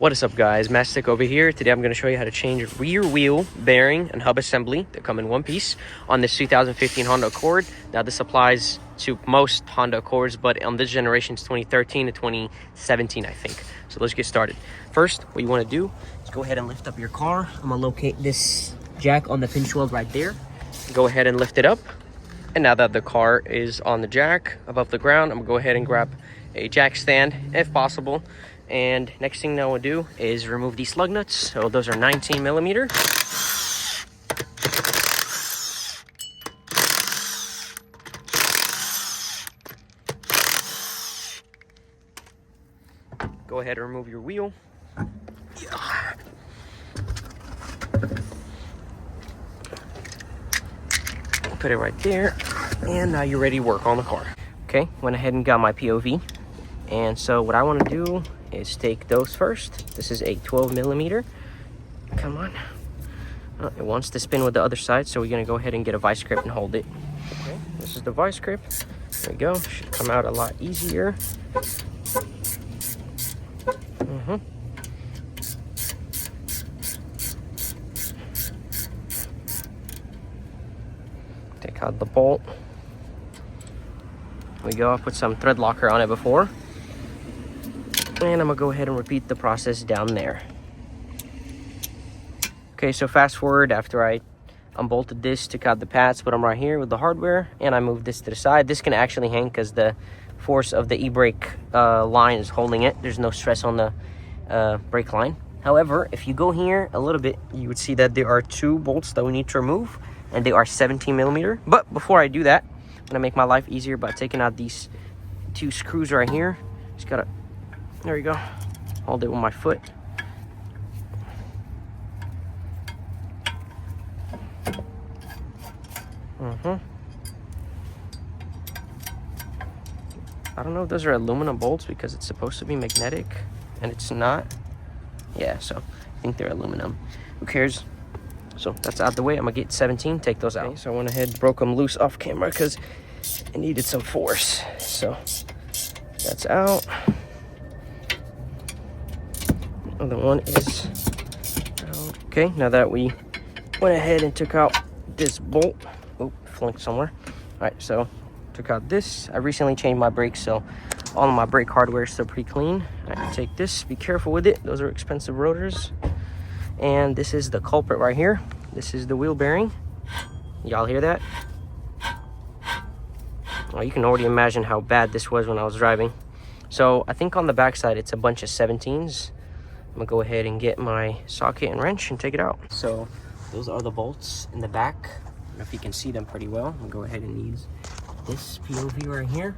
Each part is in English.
What is up, guys? Mastic over here. Today I'm going to show you how to change rear wheel bearing and hub assembly that come in one piece on this 2015 Honda Accord. Now this applies to most Honda Accords, but on this generation it's 2013 to 2017, I think. So let's get started. First, what you want to do is go ahead and lift up your car. I'm going to locate this jack on the pinch weld right there. Go ahead and lift it up. And now that the car is on the jack above the ground, I'm going to go ahead and grab a jack stand if possible. And next thing that I will do is remove these slug nuts. So those are 19 millimeter. Go ahead and remove your wheel. Put it right there. And now you're ready to work on the car. Okay, went ahead and got my POV. And so what I want to do is take those first. This is a 12 millimeter. Come on. It wants to spin with the other side, so we're going to go ahead and get a vice grip and hold it. Okay, this is the vice grip. There we go. Should come out a lot easier. Take out the bolt. There we go. I put some thread locker on it before. And I'm gonna go ahead and repeat the process down there. Okay, so fast forward after I unbolted this, took out the pads, put them right here with the hardware, and I moved this to the side. This can actually hang because the force of the e-brake line is holding it. There's no stress on the brake line. However, if you go here a little bit, you would see that there are two bolts that we need to remove, and they are 17 millimeter. But before I do that, I'm gonna make my life easier by taking out these two screws right here. Just gotta, there we go, hold it with my foot. I don't know if those are aluminum bolts because it's supposed to be magnetic and it's not. Yeah, so I think they're aluminum. Who cares? So that's out the way. I'm gonna get 17, take those out. Okay, so I went ahead, broke them loose off camera because it needed some force. So that's out. Other one is out. Okay, now that we went ahead and took out this bolt. Oh, flinked somewhere. All right, so took out this. I recently changed my brakes, so all of my brake hardware is still pretty clean. All right, take this, be careful with it. Those are expensive rotors. And this is the culprit right here. This is the wheel bearing. Y'all hear that? Well, you can already imagine how bad this was when I was driving. So I think on the backside it's a bunch of 17s. I'm gonna go ahead and get my socket and wrench and take it out. So those are the bolts in the back. I don't know if you can see them pretty well. I'm gonna go ahead and use this POV right here.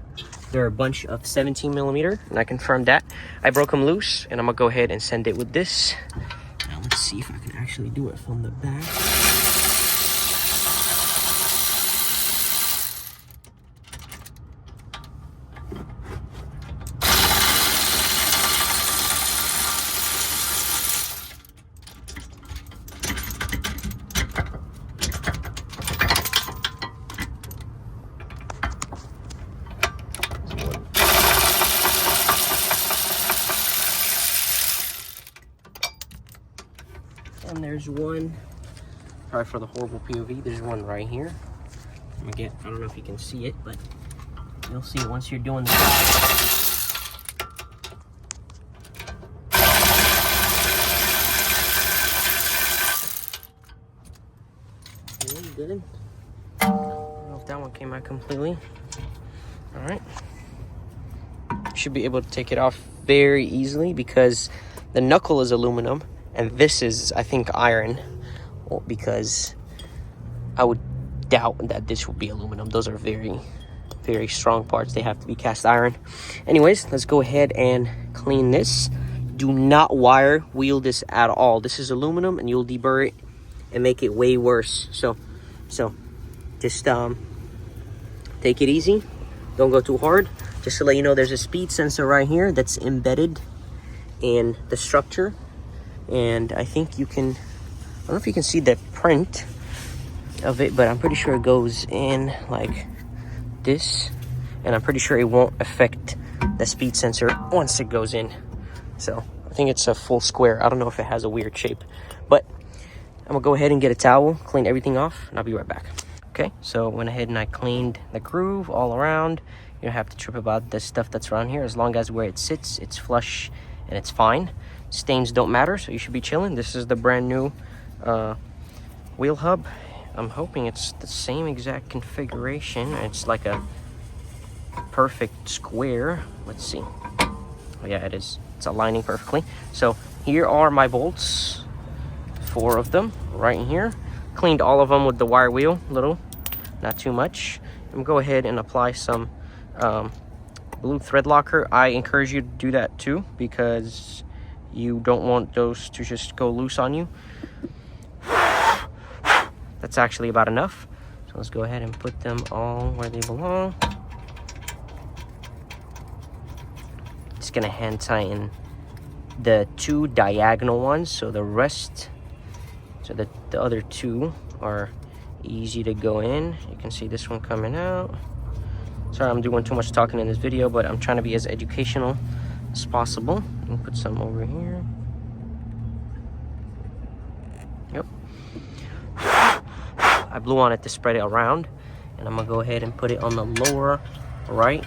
There are a bunch of 17 millimeter, and I confirmed that. I broke them loose, and I'm gonna go ahead and send it with this. Now let's see if I can actually do it from the back. And there's one, probably for the horrible POV, there's one right here. Again, I don't know if you can see it, but you'll see it once you're doing this. Really good. I don't know if that one came out completely. All right. Should be able to take it off very easily because the knuckle is aluminum. And this is, I think, iron, well, because I would doubt that this will be aluminum. Those are very, very strong parts. They have to be cast iron. Anyways, let's go ahead and clean this. Do not wire wheel this at all. This is aluminum, and you'll deburr it and make it way worse. So just take it easy. Don't go too hard. Just to let you know, there's a speed sensor right here that's embedded in the structure. And I think you can, I don't know if you can see the print of it, but I'm pretty sure it goes in like this. And I'm pretty sure it won't affect the speed sensor once it goes in. So I think it's a full square. I don't know if it has a weird shape, but I'm gonna go ahead and get a towel, clean everything off, and I'll be right back. Okay, so I went ahead and I cleaned the groove all around. You don't have to trip about the stuff that's around here. As long as where it sits, it's flush and it's fine. Stains don't matter, so you should be chilling. This is the brand new wheel hub. I'm hoping it's the same exact configuration. It's like a perfect square. Let's see. Oh yeah, it is. It's aligning perfectly. So here are my bolts, 4 of them right here. Cleaned all of them with the wire wheel, little, not too much. I'm gonna go ahead and apply some blue thread locker. I encourage you to do that too, because you don't want those to just go loose on you. That's actually about enough. So let's go ahead and put them all where they belong. Just gonna hand tighten the 2 diagonal ones, so the rest, so that the other 2 are easy to go in. You can see this one coming out. Sorry, I'm doing too much talking in this video, but I'm trying to be as educational as possible. And put some over here. Yep. I blew on it to spread it around, and I'm gonna go ahead and put it on the lower right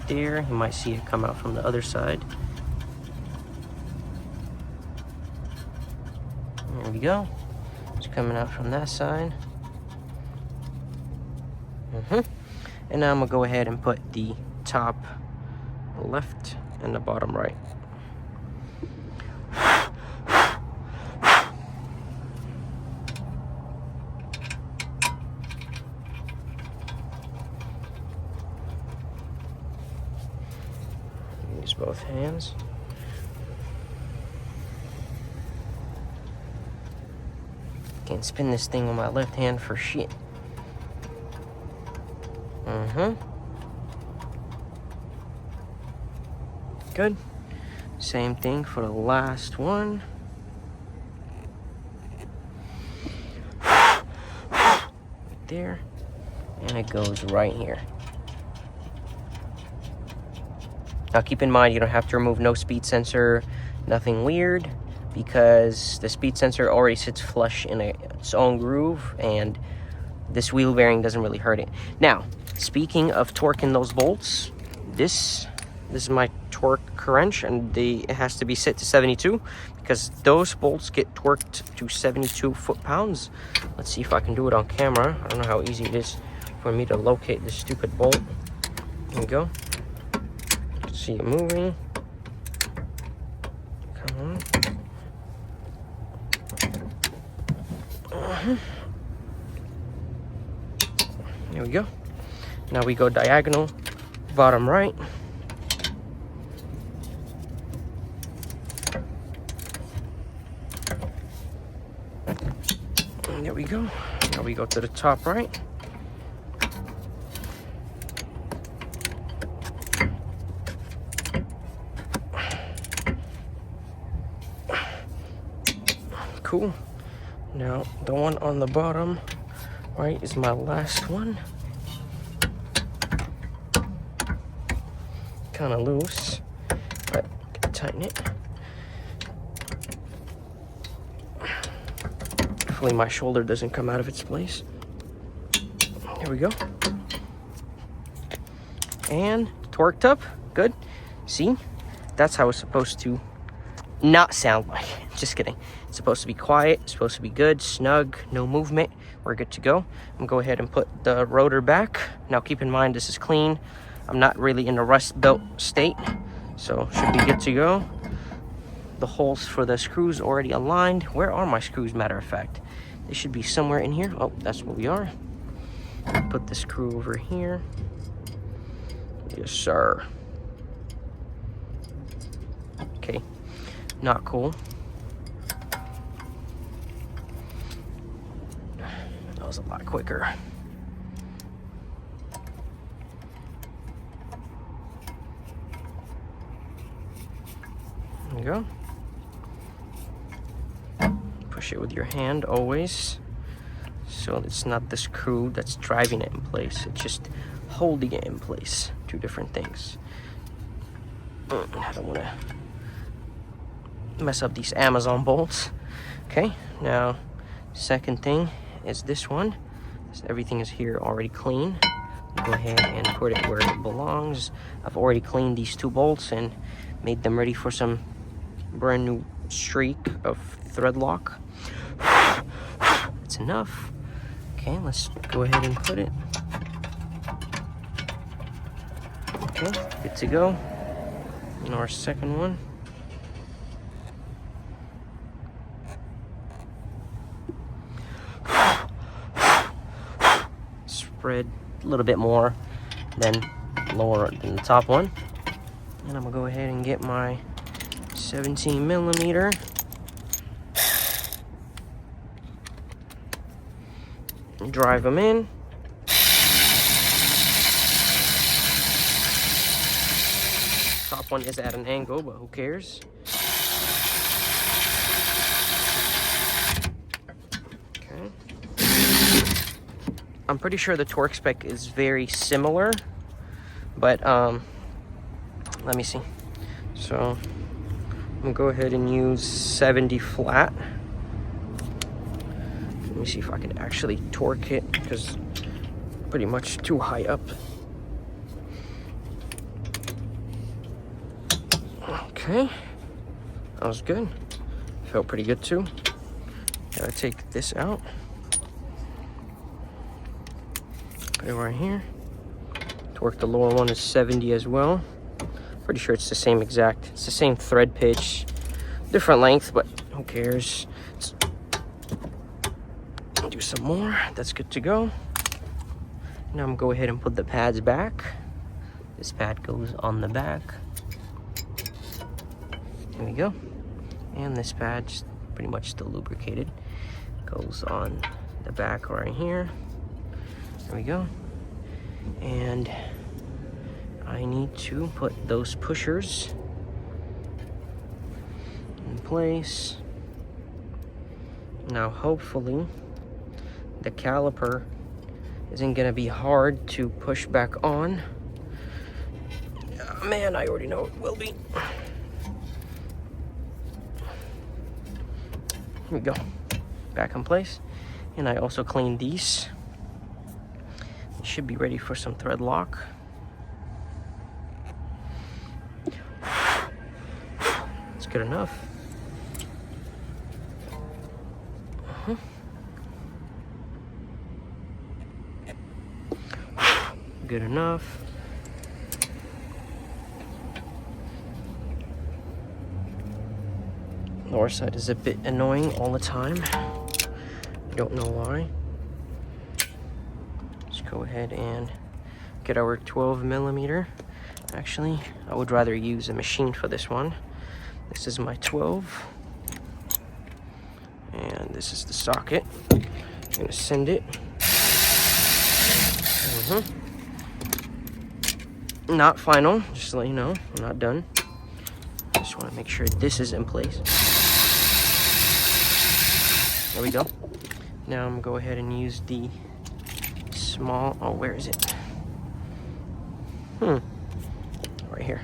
there. You might see it come out from the other side. There we go. It's coming out from that side. And now I'm gonna go ahead and put the top left and the bottom right. Use both hands. Can't spin this thing with my left hand for shit. Good. Same thing for the last one. Right there. And it goes right here. Now keep in mind, you don't have to remove no speed sensor, nothing weird, because the speed sensor already sits flush in its own groove, and this wheel bearing doesn't really hurt it. Now, speaking of torquing those bolts, this is my torque wrench, and it has to be set to 72 because those bolts get torqued to 72 foot-pounds. Let's see if I can do it on camera. I don't know how easy it is for me to locate this stupid bolt. There we go. See it moving. Come on. There we go. Now we go diagonal, bottom right. And there we go. Now we go to the top right. Cool. Now the one on the bottom right is my last one. Kind of loose, but tighten it. Hopefully my shoulder doesn't come out of its place. There we go. And torqued up. Good. See? That's how it's supposed to not sound like. Just kidding. It's supposed to be quiet. It's supposed to be good, snug, no movement. We're good to go. I'm gonna go ahead and put the rotor back. Now keep in mind, this is clean. I'm not really in a rust belt state, so should be good to go. The holes for the screws already aligned. Where are my screws, matter of fact? They should be somewhere in here. Oh, that's where we are. Put the screw over here. Yes, sir. Okay, not cool. That was a lot quicker. There you go. Push it with your hand always, so it's not the screw that's driving it in place, it's just holding it in place. Two different things. I don't want to mess up these Amazon bolts. Okay, now second thing is this one. So everything is here already clean. Go ahead and put it where it belongs. I've already cleaned these 2 bolts and made them ready for some brand new streak of thread lock. That's enough. Okay, let's go ahead and put it. Okay, good to go. And our second one. Spread a little bit more than lower than the top one. And I'm gonna go ahead and get my 17 millimeter. And drive them in. Top one is at an angle, but who cares? I'm pretty sure the torque spec is very similar, but let me see. So I'm gonna go ahead and use 70 flat. Let me see if I can actually torque it, because pretty much too high up. Okay, that was good. Felt pretty good too. Gotta take this out. Put it right here. Torque the lower one is 70 as well. Pretty sure it's the same exact. It's the same thread pitch, different length, but who cares? Do some more. That's good to go. Now I'm gonna go ahead and put the pads back. This pad goes on the back. There we go. And this pad, just pretty much still lubricated, goes on the back right here. There we go. And I need to put those pushers in place. Now hopefully the caliper isn't gonna be hard to push back on. Oh, man, I already know it will be. Here we go. Back in place. And I also cleaned these. Should be ready for some thread lock. It's good enough. Good enough. Lower side is a bit annoying all the time. I don't know why. Go ahead and get our 12 millimeter. Actually, I would rather use a machine for this one. This is my 12. And this is the socket. I'm gonna send it. Not final, just to let you know, I'm not done. Just wanna make sure this is in place. There we go. Now I'm gonna go ahead and use the small, oh, where is it? Right here.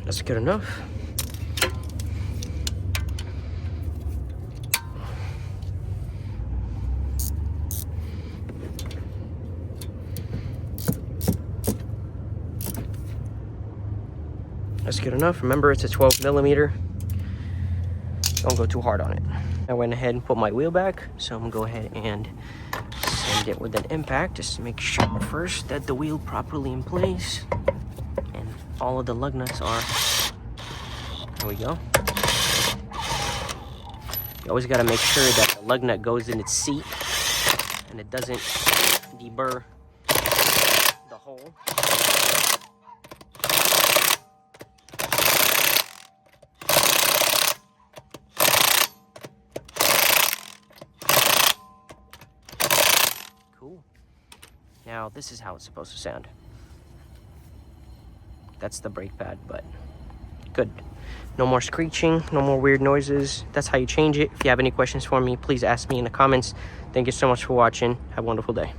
That's good enough. That's good enough. Remember, it's a 12 millimeter. Don't go too hard on it. I went ahead and put my wheel back, so I'm gonna go ahead and send it with an impact just to make sure first that the wheel properly in place and all of the lug nuts are. There we go. You always gotta make sure that the lug nut goes in its seat and it doesn't deburr the hole. Cool. Now this is how it's supposed to sound. That's the brake pad, but good. No more screeching, no more weird noises. That's how you change it. If you have any questions for me, please ask me in the comments. Thank you so much for watching. Have a wonderful day.